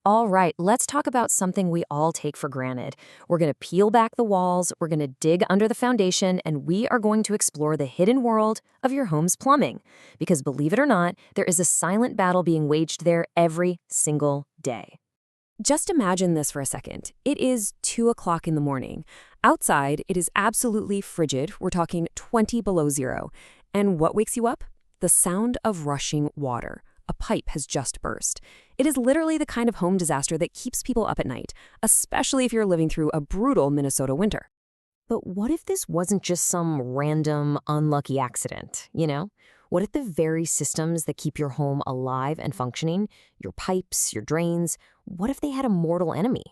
All right, let's talk about something we all take for granted. We're going to peel back the walls, we're going to dig under the foundation, and we are going to explore the hidden world of your home's plumbing. Because believe it or not, there is a silent battle being waged there every single day. Just imagine this for a second. It is 2 o'clock in the morning. Outside, it is absolutely frigid. We're talking 20 below zero. And what wakes you up? The sound of rushing water. A pipe has just burst. It is literally the kind of home disaster that keeps people up at night, especially if you're living through a brutal Minnesota winter. But what if this wasn't just some random, unlucky accident, What if the very systems that keep your home alive and functioning, your pipes, your drains, what if they had a mortal enemy?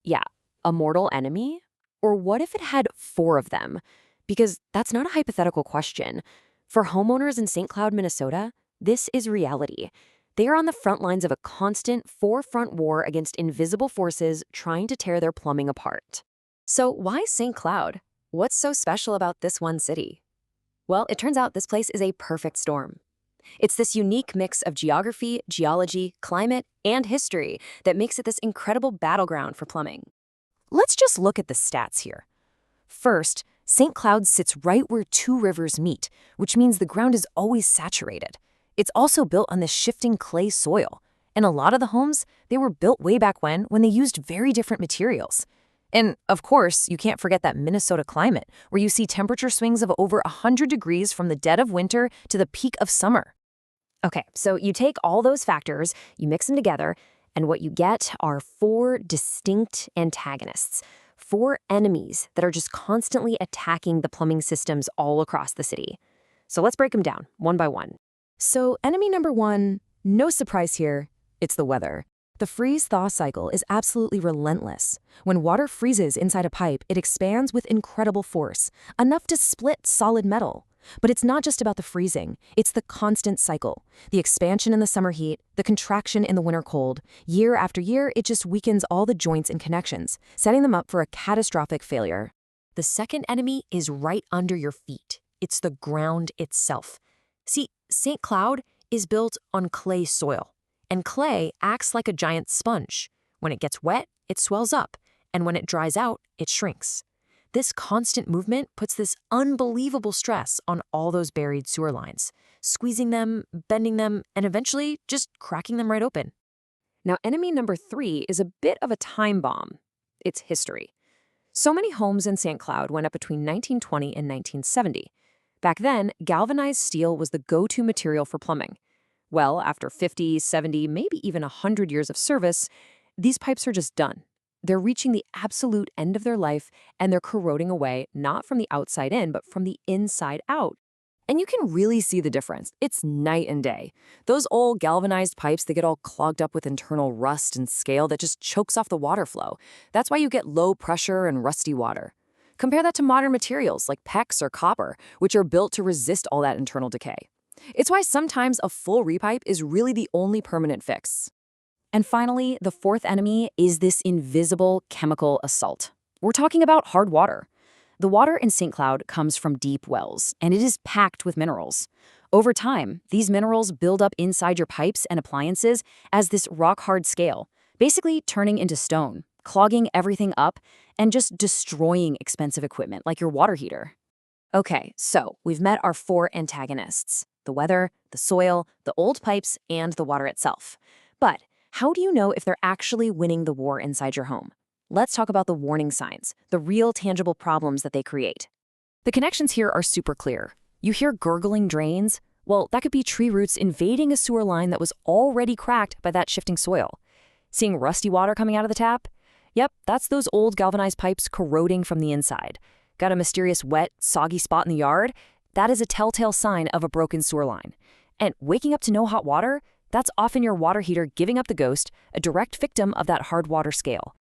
Yeah, a mortal enemy? Or what if it had 4 of them? Because that's not a hypothetical question. For homeowners in St. Cloud, Minnesota, this is reality. They are on the front lines of a constant forefront war against invisible forces trying to tear their plumbing apart. So why St. Cloud? What's so special about this one city? Well, it turns out this place is a perfect storm. It's this unique mix of geography, geology, climate, and history that makes it this incredible battleground for plumbing. Let's just look at the stats here. First, St. Cloud sits right where 2 rivers meet, which means the ground is always saturated. It's also built on this shifting clay soil. And a lot of the homes, they were built way back when they used very different materials. And of course, you can't forget that Minnesota climate, where you see temperature swings of over 100 degrees from the dead of winter to the peak of summer. Okay, so you take all those factors, you mix them together, and what you get are 4 distinct antagonists, 4 enemies that are just constantly attacking the plumbing systems all across the city. So let's break them down one by one. So enemy number 1, no surprise here, it's the weather. The freeze-thaw cycle is absolutely relentless. When water freezes inside a pipe, it expands with incredible force, enough to split solid metal. But it's not just about the freezing, it's the constant cycle. The expansion in the summer heat, the contraction in the winter cold. Year after year, it just weakens all the joints and connections, setting them up for a catastrophic failure. The second enemy is right under your feet. It's the ground itself. See, St. Cloud is built on clay soil, and clay acts like a giant sponge. When it gets wet, it swells up, and when it dries out, it shrinks. This constant movement puts this unbelievable stress on all those buried sewer lines, squeezing them, bending them, and eventually just cracking them right open. Now, enemy number 3 is a bit of a time bomb. It's history. So many homes in St. Cloud went up between 1920 and 1970. Back then, galvanized steel was the go-to material for plumbing. Well, after 50, 70, maybe even 100 years of service, these pipes are just done. They're reaching the absolute end of their life, and they're corroding away, not from the outside in, but from the inside out. And you can really see the difference. It's night and day. Those old galvanized pipes, they get all clogged up with internal rust and scale that just chokes off the water flow. That's why you get low pressure and rusty water. Compare that to modern materials like PEX or copper, which are built to resist all that internal decay. It's why sometimes a full repipe is really the only permanent fix. And finally, the 4th enemy is this invisible chemical assault. We're talking about hard water. The water in St. Cloud comes from deep wells, and it is packed with minerals. Over time, these minerals build up inside your pipes and appliances as this rock-hard scale, basically turning into stone, clogging everything up, and just destroying expensive equipment like your water heater. Okay, so we've met our 4 antagonists: the weather, the soil, the old pipes, and the water itself. But how do you know if they're actually winning the war inside your home? Let's talk about the warning signs, the real tangible problems that they create. The connections here are super clear. You hear gurgling drains? Well, that could be tree roots invading a sewer line that was already cracked by that shifting soil. Seeing rusty water coming out of the tap? Yep, that's those old galvanized pipes corroding from the inside. Got a mysterious wet, soggy spot in the yard? That is a telltale sign of a broken sewer line. And waking up to no hot water? That's often your water heater giving up the ghost, a direct victim of that hard water scale.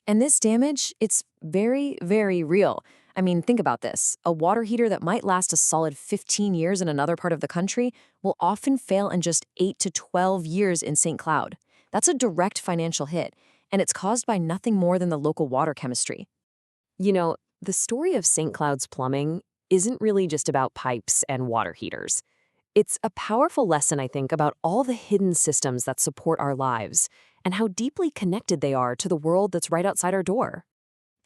And this damage, it's very, very real. I mean, think about this. A water heater that might last a solid 15 years in another part of the country will often fail in just 8 to 12 years in St. Cloud. That's a direct financial hit, and it's caused by nothing more than the local water chemistry. The story of St. Cloud's plumbing isn't really just about pipes and water heaters. It's a powerful lesson, I think, about all the hidden systems that support our lives. and how deeply connected they are to the world that's right outside our door.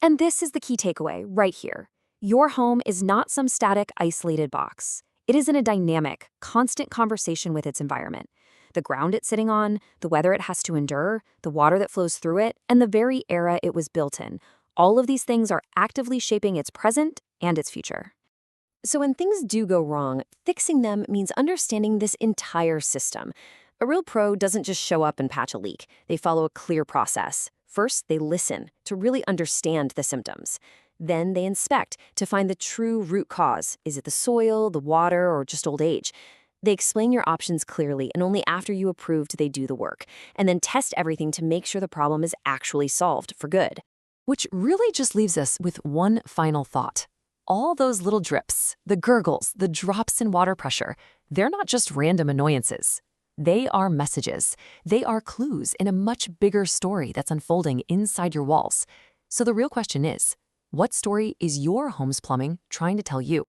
And this is the key takeaway right here. Your home is not some static, isolated box. It is in a dynamic, constant conversation with its environment. The ground it's sitting on, the weather it has to endure, the water that flows through it, and the very era it was built in. All of these things are actively shaping its present and its future. So when things do go wrong, fixing them means understanding this entire system. A real pro doesn't just show up and patch a leak. They follow a clear process. First, they listen to really understand the symptoms. Then they inspect to find the true root cause. Is it the soil, the water, or just old age? They explain your options clearly, and only after you approve do they do the work, and then test everything to make sure the problem is actually solved for good. Which really just leaves us with one final thought. All those little drips, the gurgles, the drops in water pressure, they're not just random annoyances. They are messages. They are clues in a much bigger story that's unfolding inside your walls. So the real question is, what story is your home's plumbing trying to tell you?